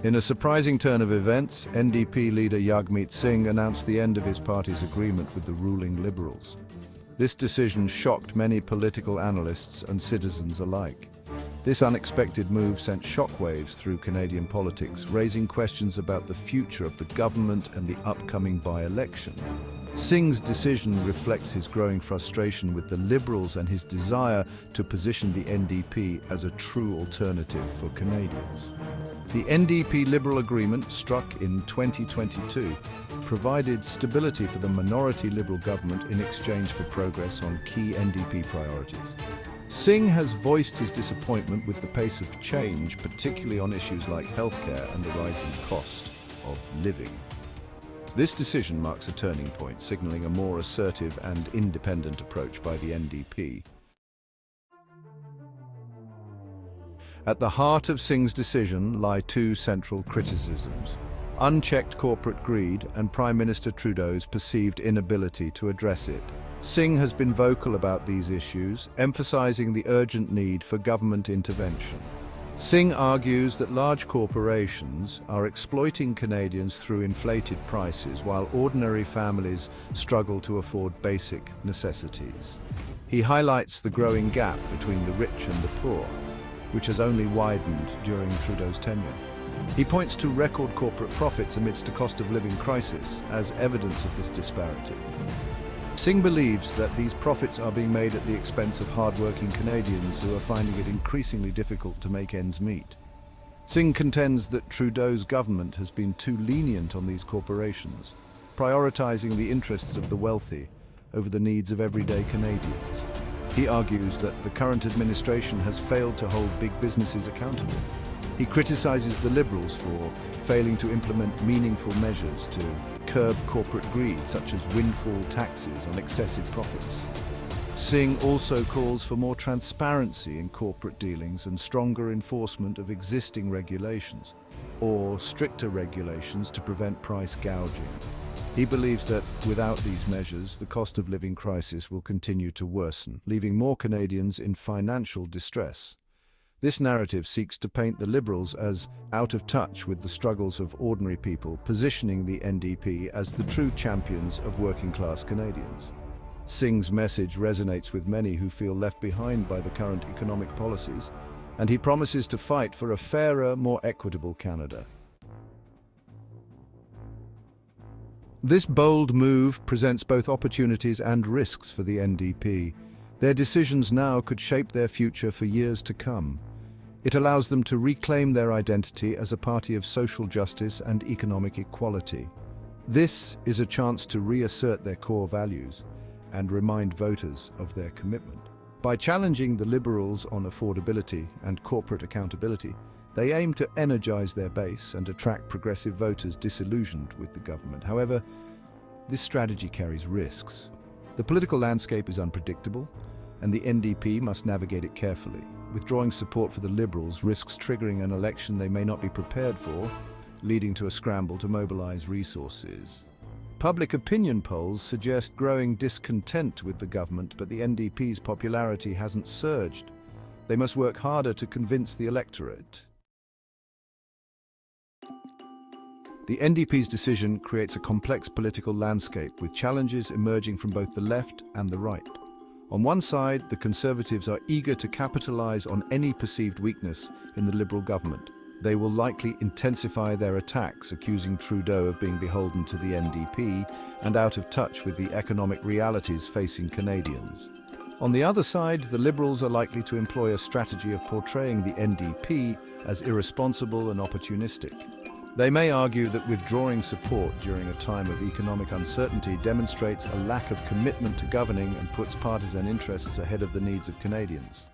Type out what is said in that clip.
In a surprising turn of events, NDP leader Jagmeet Singh announced the end of his party's agreement with the ruling Liberals. This decision shocked many political analysts and citizens alike. This unexpected move sent shockwaves through Canadian politics, raising questions about the future of the government and the upcoming by-election. Singh's decision reflects his growing frustration with the Liberals and his desire to position the NDP as a true alternative for Canadians. The NDP-Liberal agreement, struck in 2022, provided stability for the minority Liberal government in exchange for progress on key NDP priorities. Singh has voiced his disappointment with the pace of change, particularly on issues like healthcare and the rising cost of living. This decision marks a turning point, signaling a more assertive and independent approach by the NDP. At the heart of Singh's decision lie two central criticisms: unchecked corporate greed and Prime Minister Trudeau's perceived inability to address it. Singh has been vocal about these issues, emphasizing the urgent need for government intervention. Singh argues that large corporations are exploiting Canadians through inflated prices while ordinary families struggle to afford basic necessities. He highlights the growing gap between the rich and the poor, which has only widened during Trudeau's tenure. He points to record corporate profits amidst a cost of living crisis as evidence of this disparity. Singh believes that these profits are being made at the expense of hard-working Canadians who are finding it increasingly difficult to make ends meet. Singh contends that Trudeau's government has been too lenient on these corporations, prioritizing the interests of the wealthy over the needs of everyday Canadians. He argues that the current administration has failed to hold big businesses accountable. He criticizes the Liberals for failing to implement meaningful measures to curb corporate greed, such as windfall taxes on excessive profits. Singh also calls for more transparency in corporate dealings and stronger enforcement of existing regulations, or stricter regulations to prevent price gouging. He believes that without these measures, the cost of living crisis will continue to worsen, leaving more Canadians in financial distress. This narrative seeks to paint the Liberals as out of touch with the struggles of ordinary people, positioning the NDP as the true champions of working-class Canadians. Singh's message resonates with many who feel left behind by the current economic policies, and he promises to fight for a fairer, more equitable Canada. This bold move presents both opportunities and risks for the NDP. Their decisions now could shape their future for years to come. It allows them to reclaim their identity as a party of social justice and economic equality. This is a chance to reassert their core values and remind voters of their commitment. By challenging the Liberals on affordability and corporate accountability, they aim to energize their base and attract progressive voters disillusioned with the government. However, this strategy carries risks. The political landscape is unpredictable, and the NDP must navigate it carefully. Withdrawing support for the Liberals risks triggering an election they may not be prepared for, leading to a scramble to mobilize resources. Public opinion polls suggest growing discontent with the government, but the NDP's popularity hasn't surged. They must work harder to convince the electorate. The NDP's decision creates a complex political landscape with challenges emerging from both the left and the right. On one side, the Conservatives are eager to capitalize on any perceived weakness in the Liberal government. They will likely intensify their attacks, accusing Trudeau of being beholden to the NDP and out of touch with the economic realities facing Canadians. On the other side, the Liberals are likely to employ a strategy of portraying the NDP as irresponsible and opportunistic. They may argue that withdrawing support during a time of economic uncertainty demonstrates a lack of commitment to governing and puts partisan interests ahead of the needs of Canadians.